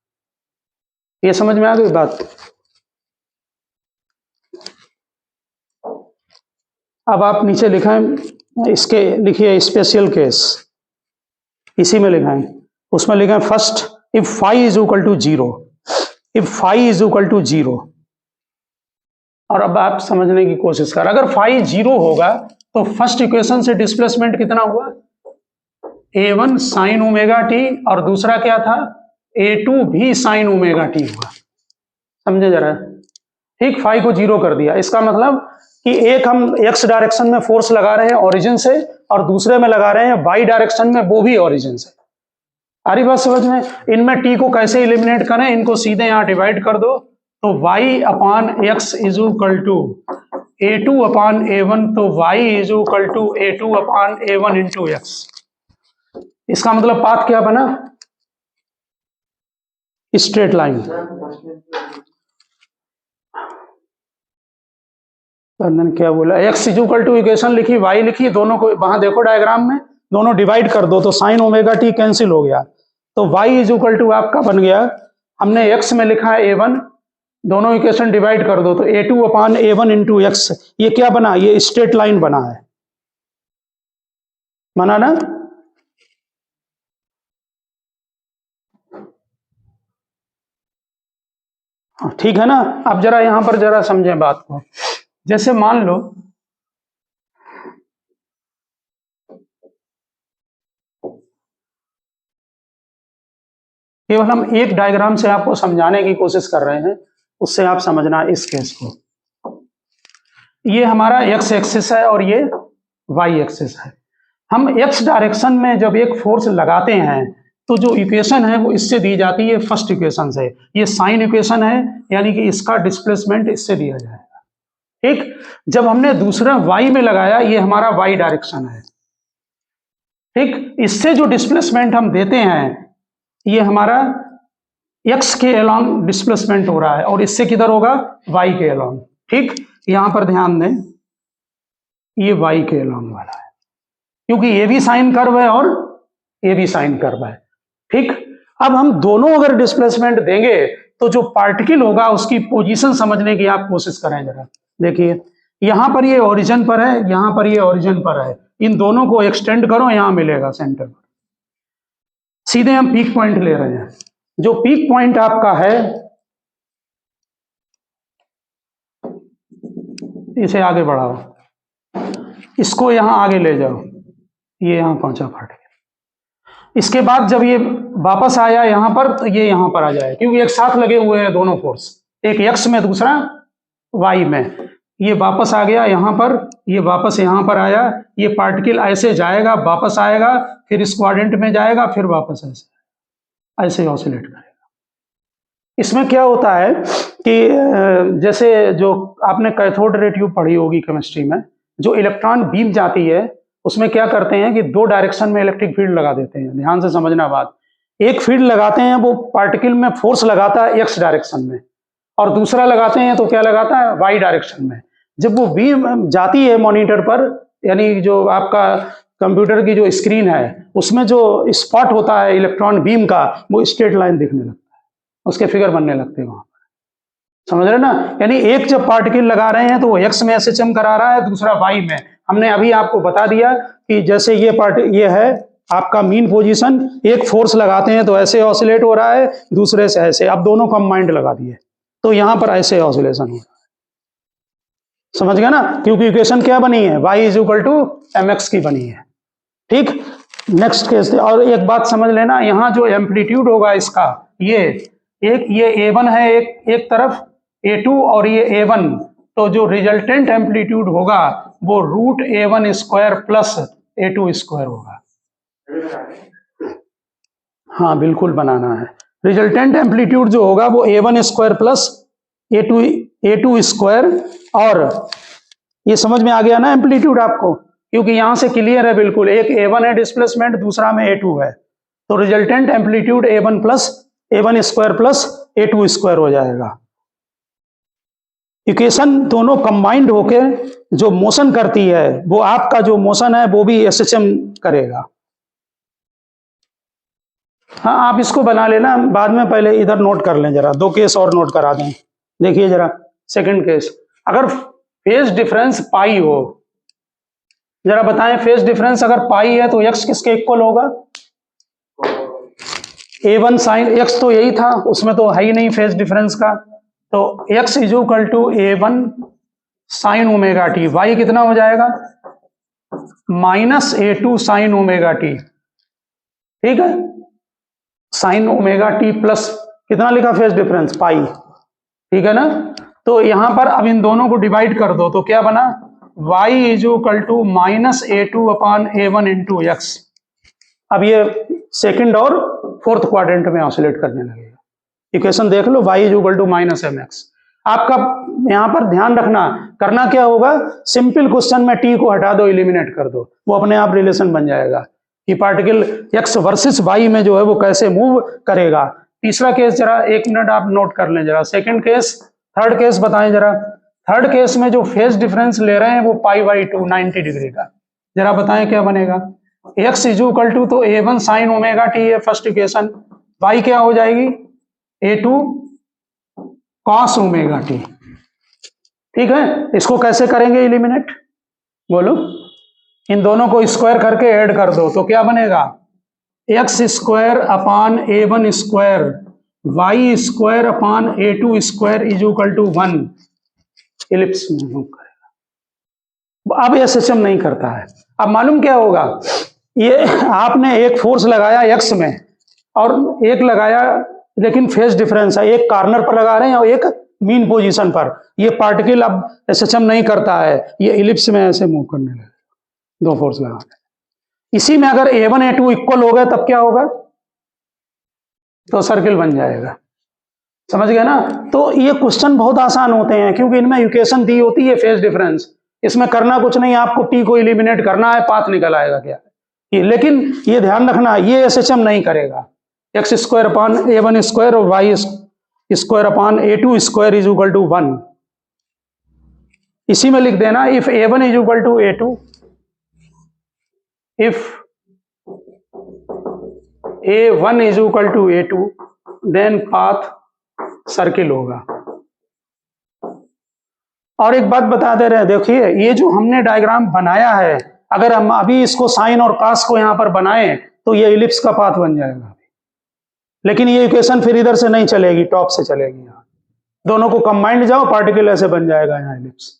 ये समझ में आ गई बात। अब आप नीचे लिखें, इसके लिखिए स्पेशल केस, इसी में लिखें, उसमें लिखें first if phi is equal to 0, if phi is equal to 0। और अब आप समझने की कोशिश कर, अगर फाई 0 होगा तो फर्स्ट इक्वेशन से डिस्प्लेसमेंट कितना हुआ, a1 साइन ओमेगा टी, और दूसरा क्या था, a2 भी साइन ओमेगा टी हुआ। समझे जरा, ठीक। फाई को 0 कर दिया, इसका मतलब कि एक हम x डायरेक्शन में फोर्स लगा रहे हैं ओरिजिन से, और दूसरे में लगा रहे हैं y डायरेक्शन में, वो भी ओरिजिन से। आ रही बात समझ में। इनमें t को कैसे एलिमिनेट करें, इनको सीधे यहां डिवाइड कर दो, तो y upon x is equal to a2 upon a1, तो y is equal to a2 upon a1 into x। इसका मतलब पाथ क्या बना, स्ट्रेट लाइन। क्या बोला, x इक्वल टू इक्वेशन लिखी, y लिखी, दोनों को वहां देखो डायग्राम में, दोनों डिवाइड कर दो तो साइन ओमेगा टी कैंसिल हो गया, तो y इक्वल टू आपका बन गया, हमने x में लिखा है a1, दोनों इक्वेशन डिवाइड कर दो तो a2 upon a1 into x, ये क्या बना, ये स्ट्रेट लाइन बना है, बना ना। ठीक है ना। अब जरा यहां पर जरा समझें बात को, जैसे मान लो केवल हम एक डायग्राम से आपको समझाने की कोशिश कर रहे हैं, उससे आप समझना इस केस को। ये हमारा x एक्सिस है और ये y एक्सिस है। हम x डायरेक्शन में जब एक फोर्स लगाते हैं तो जो इक्वेशन है वो इससे दी जाती है, फर्स्ट इक्वेशन से। ये साइन इक्वेशन है, यानी कि इसका डिस्प्लेसमेंट इससे दिया जाएगा। ठीक, जब हमने दूसरा y में लगाया, ये हमारा y डायरेक्शन है। ठीक, इससे जो डिस्प्लेसमेंट हम देते हैं ये हमारा x के अलोंग डिस्प्लेसमेंट हो रहा है, और इससे किधर होगा, y के अलोंग। ठीक, यहां पर ध्यान दें, ये y के अलोंग वाला है, क्योंकि ये भी साइन कर्व है और ये भी साइन कर्व है। ठीक, अब हम दोनों अगर डिस्प्लेसमेंट देंगे तो जो पार्टिकल होगा उसकी पोजीशन समझने की आप कोशिश करें जरा। देखिए यहां पर ये ओरिजिन पर है, यहां पर ये ओरिजिन पर है, इन दोनों को एक्सटेंड करो, यहां मिलेगा सेंटर पर। सीधे हम पीक पॉइंट ले रहे हैं, जो पीक पॉइंट आपका है इसे आगे बढ़ाओ, इसको यहां आगे ले जाओ, ये यहां पहुंचा पार्टिकल। इसके बाद जब ये वापस आया यहां पर तो ये यहां पर आ जाए, क्योंकि एक साथ लगे हुए हैं दोनों फोर्स, एक x में दूसरा y में। ये वापस आ गया यहां पर, ये वापस यहां पर आया, ये पार्टिकल ऐसे जाएगा, वापस आएगा, फिर इस क्वाड्रेंट में जाएगा, फिर वापस ऐसे ऐसे ऑसिलेट करेगा। इसमें क्या होता है कि जैसे जो आपने कैथोड रे ट्यूब पढ़ी होगी केमिस्ट्री में, जो इलेक्ट्रॉन बीम जाती है उसमें क्या करते हैं कि दो डायरेक्शन में इलेक्ट्रिक फील्ड लगा देते हैं। ध्यान से समझना बात, एक फील्ड लगाते हैं वो पार्टिकल में फोर्स लगाता है x डायरेक्शन में, और दूसरा लगाते हैं तो क्या लगाता है, y डायरेक्शन में। जब वो बीम जाती है मॉनिटर पर, यानी जो आपका कंप्यूटर की जो स्क्रीन है उसमें जो स्पॉट होता है इलेक्ट्रॉन बीम का, वो स्ट्रेट लाइन दिखने लगता है, उसके फिगर बनने लगते हैं वहां पर। समझ रहे ना, यानी एक जब पार्टिकल लगा रहे हैं तो वो x में SHM करा रहा है, दूसरा y में। हमने अभी आपको बता दिया कि जैसे ये है आपका मीन पोजीशन, एक फोर्स लगाते हैं तो ऐसे ऑसिलेट हो रहा है, दूसरे से ऐसे। अब दोनों कंबाइंड लगा दिए तो यहां पर ऐसे ऑसिलेशन हो रहा है। समझ गया ना, क्योंकि इक्वेशन क्या बनी है, y इक्वल टू mx की बनी है। ठीक, नेक्स्ट केस। और एक बात समझ लेना, यहाँ जो एम्पलीट्यूड होगा इसका, ये a1 है एक तरफ, a2 और ये a1, तो जो रिजल्टेंट एम्पलीट्यूड होगा वो root a1 square plus a2 square होगा। हाँ बिल्कुल बनाना है। रिजल्टेंट एम्पलीट्यूड जो होगा वो a1 square plus a2 square, और ये समझ में आ गया ना एम्पलीट्यूड आपको, क्योंकि यहां से क्लियर है बिल्कुल, एक a1 है डिस्प्लेसमेंट, दूसरा में a2 है, तो resultant amplitude a1 square plus a2 square हो जाएगा। इक्वेशन दोनों कंबाइंड होकर जो मोशन करती है वो आपका जो मोशन है वो भी SHM करेगा। हाँ आप इसको बना लेना बाद में, पहले इधर नोट कर लें जरा, दो केस और नोट करा दें। देखिए जरा सेकंड केस, अगर फेज डिफरेंस पाई हो, जरा बताएं फेज डिफरेंस अगर पाई है तो x किसके इक्वल होगा, a1 साइन x, तो यही था, उसमें तो है ही नहीं फेज डिफरेंस का, तो x is equal to a1 sine omega t, y कितना हो जाएगा minus a2 sine omega t. ठीक है, साइन ओमेगा टी प्लस कितना लिखा फेज डिफरेंस, पाई। ठीक है ना, तो यहां पर अब इन दोनों को डिवाइड कर दो तो क्या बना, y is equal to minus a2 upon a1 into x. अब ये सेकंड और फोर्थ क्वाड्रेंट में ऑसिलेट करने लगेगा। इक्वेशन देख लो, y is equal to minus mx। आपका यहां पर ध्यान रखना, करना क्या होगा, सिंपल क्वेश्चन में t को हटा दो, इलिमिनेट कर दो, वो अपने आप रिलेशन बन जाएगा कि पार्टिकल x वर्सेस y में जो है वो कैसे मूव करेगा। तीसरा केस जरा एक मिनट आप नोट कर लें जरा, सेकंड केस, थर्ड केस बताएं जरा। थर्ड केस में जो फेज डिफरेंस ले रहे हैं वो π/2 90 डिग्री का, जरा बताएं क्या बनेगा। x इक्वल टू तो a1 साइन ओमेगा टी है फर्स्ट इक्वेशन, y क्या हो जाएगी a2 कॉस ओमेगा टी। ठीक है, इसको कैसे करेंगे एलिमिनेट, बोलो। इन दोनों को स्क्वायर करके ऐड कर दो तो क्या बनेगा, x square upon a1 square y square upon a2 square is equal to 1। Ellipse में मूव करेगा। अब एसएचएम नहीं करता है। अब मालूम क्या होगा, ये आपने एक फोर्स लगाया एक्स में और एक लगाया, लेकिन फेज डिफरेंस है, एक कॉर्नर पर लगा रहे हैं और एक मीन पोजीशन पर। ये पार्टिकल अब एसएचएम नहीं करता है, ये इलिप्स में ऐसे मूव करने लगे, दो फोर्स लगा रहे हैं। इसी में अगर a1 a2 इक्वल हो गए तब क्या होगा, तो सर्किल बन जाएगा। समझ गए ना। तो ये क्वेश्चन बहुत आसान होते हैं क्योंकि इनमें इक्वेशन दी होती है फेज डिफरेंस, इसमें करना कुछ नहीं, आपको टी को एलिमिनेट करना है, पाथ निकल आएगा क्या ये। लेकिन ये ध्यान रखना, ये एसएचएम नहीं करेगा। X square upon a1 square और Y square upon a2 square is equal to 1। इसी में लिख देना if a1 is equal to a2, if a1 is equal to a2 then path circle होगा। और एक बात बता दे रहे हैं, देखिए ये जो हमने डायग्राम बनाया है, अगर हम अभी इसको साइन और कास को यहां पर बनाएं तो ये इलिप्स का पाथ बन जाएगा, लेकिन ये इक्वेशन फिर इधर से नहीं चलेगी, टॉप से चलेगी। यहां दोनों को कंबाइंड जाओ, पार्टिकल ऐसे बन जाएगा, यहाँ इलिप्स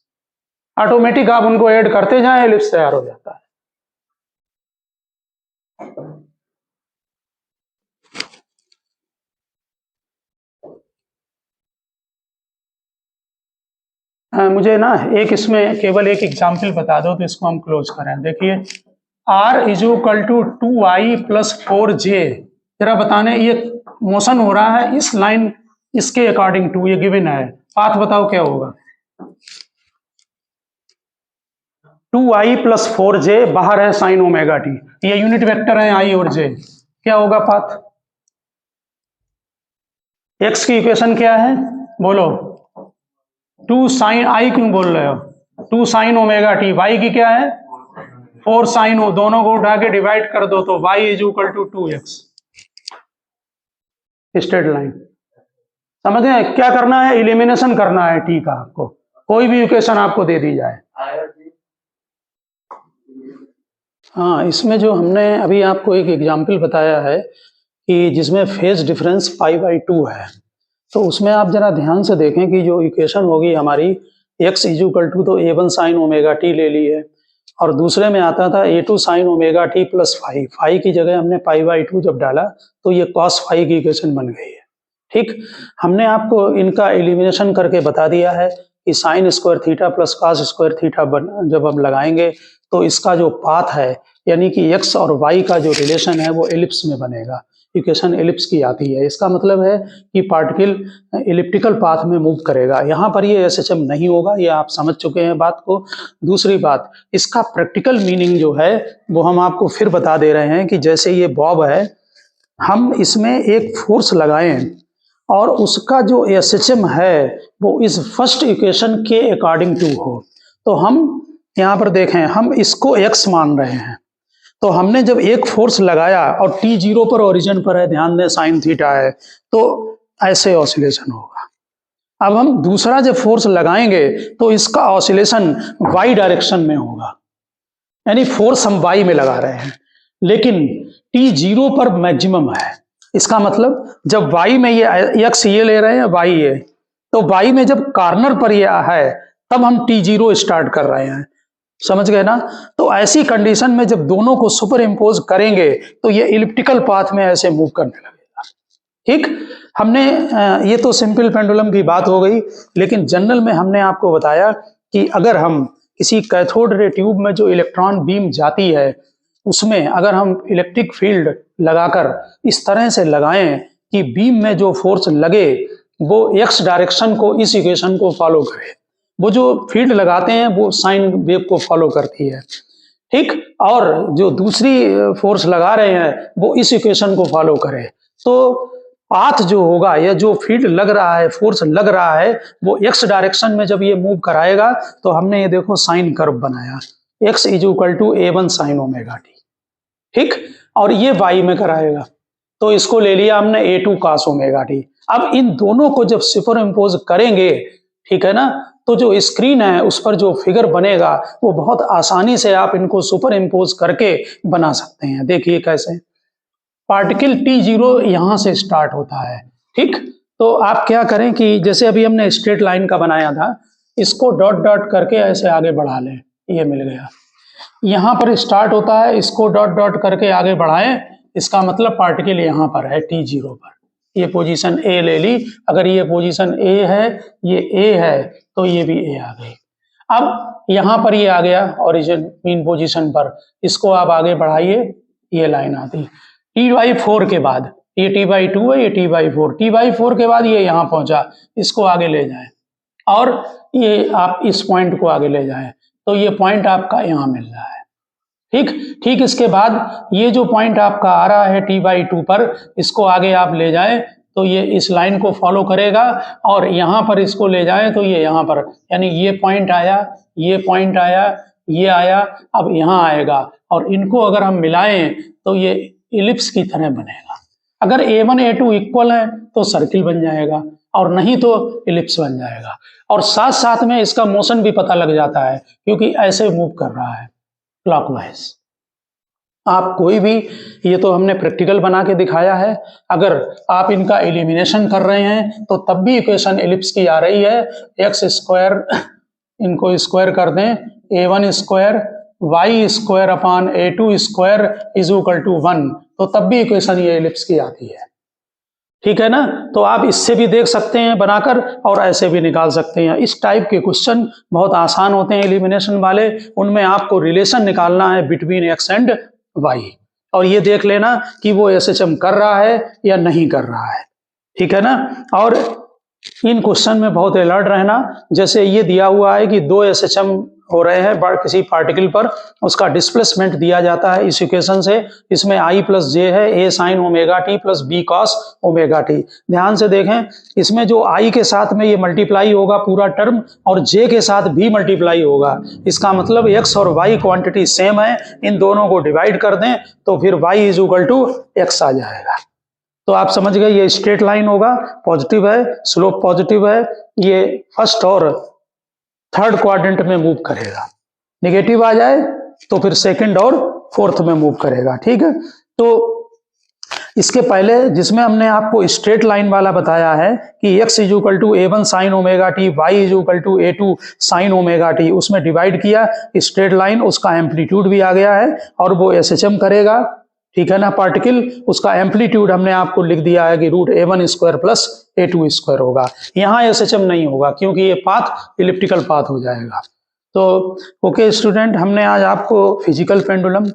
ऑटोमेटिक, आप उनको ऐड करते जाएं, इलिप्स तैयार हो जाता है। मुझे ना एक इसमें केवल एक एग्जाम्पल बता दो तो इसको हम क्लोज करें। देखिए R is equal to 2i plus 4j, जरा बताने ये मोशन हो रहा है इस लाइन, इसके अकॉर्डिंग टू, ये गिवन है, पाथ बताओ क्या होगा। 2i प्लस 4j, बाहर है साइन ओमेगा टी, ये यूनिट वेक्टर है i और j, क्या होगा पाथ। x की इक्वेशन क्या है बोलो, 2 साइन, आई क्यों बोल रहे हो, 2 साइन ओमेगा टी, वाई की क्या है 4 साइन, दोनों को उठा के डिवाइड कर दो तो y is equal to 2x, straight line. समझ गए, क्या करना है, इलिमिनेशन करना है टी का, आपको कोई भी इक्वेशन आपको दे दी जाए। हाँ, इसमें जो हमने अभी आपको एक एग्जाम्पल बताया है कि जिसमें फेज डिफरेंस π/2 है, तो उसमें आप जरा ध्यान से देखें कि जो इक्वेशन होगी हमारी x इज इक्वल टू तो a1 साइन ओमेगा टी ले ली है, और दूसरे में आता था a2 sine omega t plus phi, phi की जगह हमने π/2 जब डाला तो ये कॉस फाई की इक्वेशन बन गई है। ठीक, हमने आपको इनका एलिमिनेशन करके बता दिया है कि sine square theta plus cos square theta जब हम लगाएंगे तो इसका जो पाथ है, यानी कि x और y का जो रिलेशन है वो एलिप्स में बनेगा, इक्वेशन एलिप्स की आती है। इसका मतलब है कि पार्टिकल एलिप्टिकल पाथ में मूव करेगा। यहाँ पर ये एसएचएम नहीं होगा, ये आप समझ चुके हैं बात को। दूसरी बात, इसका प्रैक्टिकल मीनिंग जो है वो हम आपको फिर बता दे रहे हैं कि जैसे ये बॉब है, हम इसमें एक फोर्स लगाएं और उसका जो एसएचएम है वो इस फर्स्ट इक्वेशन के अकॉर्डिंग टू हो, तो हम यहाँ पर देखें, हम इसको x मान रहे हैं, तो हमने जब एक फोर्स लगाया और t0 पर ओरिजिन पर है, ध्यान दें साइन थीटा है, तो ऐसे ऑसिलेशन होगा। अब हम दूसरा जब फोर्स लगाएंगे तो इसका ऑसिलेशन y डायरेक्शन में होगा, यानी फोर्स हम y में लगा रहे हैं, लेकिन t0 पर मैक्सिमम है। इसका मतलब जब y में ये x ये ले रहे हैं, y ये, तो y में जब कॉर्नर पर ये है तब हम t0 स्टार्ट कर रहे हैं। समझ गए ना। तो ऐसी कंडीशन में जब दोनों को सुपर इम्पोज करेंगे तो ये इलिप्टिकल पाथ में ऐसे मूव करने लगेगा। ठीक, हमने ये तो सिंपल पेंडुलम की बात हो गई, लेकिन जनरल में हमने आपको बताया कि अगर हम किसी कैथोड रे ट्यूब में जो इलेक्ट्रॉन बीम जाती है उसमें अगर हम इलेक्ट्रिक फील्ड लगाकर इस तरह से लगाएं कि बीम में जो फोर्स लगे वो x डायरेक्शन को, इस इक्वेशन को फॉलो करे, वो जो फील्ड लगाते हैं वो साइन वेव को फॉलो करती है। ठीक, और जो दूसरी फोर्स लगा रहे हैं वो इस इक्वेशन को फॉलो करे, तो पाथ जो होगा या जो फील्ड लग रहा है, फोर्स लग रहा है, वो एक्स डायरेक्शन में जब ये मूव कराएगा तो हमने ये देखो साइन कर्व बनाया, x is equal to a1 sine omega t, ठीक। और ये y में कराएगा तो इसको ले लिया हमने a2 cos ओमेगा टी। अब इन दोनों को जब सुपर इम्पोज करेंगे, ठीक है ना, तो जो स्क्रीन है उस पर जो फिगर बनेगा वो बहुत आसानी से आप इनको सुपर इम्पोज करके बना सकते हैं। देखिए कैसे, पार्टिकल T0 यहां से स्टार्ट होता है, ठीक। तो आप क्या करें कि जैसे अभी हमने स्ट्रेट लाइन का बनाया था, इसको डॉट डॉट करके ऐसे आगे बढ़ा लें, ये मिल गया। यहां पर स्टार्ट होता है, इसको डॉट डॉट करके आगे बढ़ाएं, इसका मतलब पार्टिकल यहां पर है T0 पर। ये पोजीशन A ले ली, अगर ये पोजीशन A है, ये A है, तो ये भी A आ गई। अब यहां पर ये आ गया ओरिजिन मीन पोजीशन पर, इसको आप आगे बढ़ाइए, ये लाइन आती। T/4 के बाद ये T/2 है, ये T/4, T/4 के बाद ये यहाँ पहुंचा, इसको आगे ले जाएं और ये आप इस पॉइंट को आगे ले जाएं, तो ये पॉइंट आपका यहाँ मिल रहा है, ठीक। इसके बाद ये जो पॉइंट आपका आ रहा है T/2 पर, इसको आगे आप ले जाएं तो ये इस लाइन को फॉलो करेगा और यहाँ पर इसको ले जाएं तो ये यहाँ पर, यानी ये पॉइंट आया, ये पॉइंट आया, ये आया, अब यहाँ आएगा और इनको अगर हम मिलाएं तो ये इलिप्स की तरह बनेगा। अगर A1 A2 इक्वल है तो सर्किल बन जाएगा और नहीं तो इलिप्स बन जाएगा। और साथ साथ में इसका मोशन भी पता लग जाता है क्योंकि ऐसे मूव कर रहा है क्लॉकवाइज। आप कोई भी, ये तो हमने प्रैक्टिकल बना के दिखाया है, अगर आप इनका एलिमिनेशन कर रहे हैं तो तब भी इक्वेशन इलिप्स की आ रही है। एक्स स्क्वायर, इनको स्क्वायर कर दें, A1 square y square upon A2 square is equal to 1, तो तब भी इक्वेशन ये इलिप्स की आती है, ठीक है ना। तो आप इससे भी देख सकते हैं बनाकर और ऐसे भी निकाल सकते हैं। इस टाइप के क्वेश्चन बहुत आसान होते हैं एलिमिनेशन वाले, उनमें आपको रिलेशन निकालना है बिटवीन x एंड y और ये देख लेना कि वो SHM कर रहा है या नहीं कर रहा है, ठीक है ना। और इन क्वेश्चन में बहुत अलर्ट रहना, जैसे ये दिया हुआ है कि 2 SHM हो रहे हैं किसी पार्टिकल पर, उसका डिस्प्लेसमेंट दिया जाता है इस इक्वेशन से, इसमें I प्लस जे है, A sign omega t plus B cos omega T. ध्यान से देखें, इसमें जो I के साथ में ये मल्टीप्लाई होगा पूरा टर्म और J के साथ भी मल्टीप्लाई होगा, इसका मतलब X और Y क्वांटिटी सेम है, इन दोनों को डिवाइड कर दें तो फिर Y is equal to X आ जाएगा। तो आप समझ गए, ये स्ट्रेट लाइन होगा, पॉजिटिव है, स्लोप पॉजिटिव है, ये फर्स्ट और थर्ड क्वाड्रेंट में मूव करेगा, नेगेटिव आ जाए तो फिर सेकंड और फोर्थ में मूव करेगा, ठीक है। तो इसके पहले जिसमें हमने आपको स्ट्रेट लाइन वाला बताया है कि x is equal to A1 sine omega t, y is equal to A2 sine omega t, उसमें डिवाइड किया स्ट्रेट लाइन, उसका एम्पलीट्यूड भी आ गया है और वो SHM करेगा, ठीक है ना। पार्टिकल, उसका एम्पलीट्यूड हमने आपको लिख दिया है कि root A1 square plus A2 square होगा। यहाँ SHM नहीं होगा क्योंकि ये पाथ इलिप्टिकल पाथ हो जाएगा। तो ओके स्टूडेंट, हमने आज आपको फिजिकल पेंडुलम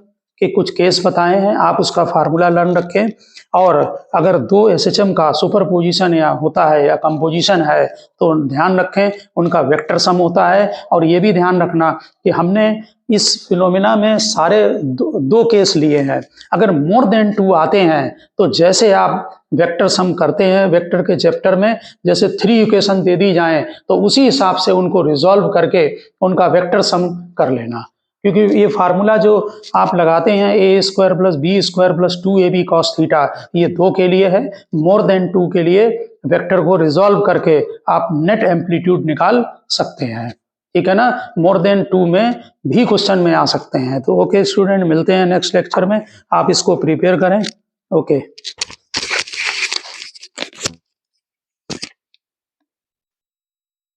के कुछ केस बताए हैं, आप उसका फार्मूला लर्न रखें और अगर 2 SHM का सुपरपोजिशन या होता है या कंपोजिशन है तो ध्यान रखें उनका वेक्टर सम होता है। और ये भी ध्यान रखना कि हमने इस फिनोमिना में सारे दो केस लिए हैं, अगर मोर देन 2 आते हैं तो जैसे आप वेक्टर सम करते हैं वेक्टर के चैप्टर में, जैसे 3 इक्वेशन दे दी जाएं तो उसी हिसाब से उनको रिजॉल्व करके उनका वेक्टर सम कर लेना, क्योंकि ये फार्मूला जो आप लगाते हैं A square plus B square plus 2AB cos theta, ये 2 के लिए है, मोर देन 2 के लिए वेक्टर को रिजॉल्व करके आप नेट एम्पलीट्यूड निकाल सकते हैं, ठीक है ना। मोर देन 2 में भी क्वेश्चन में आ सकते हैं। तो ओके स्टूडेंट, मिलते हैं नेक्स्ट लेक्चर में, आप इसको प्रिपेयर करें। ओके।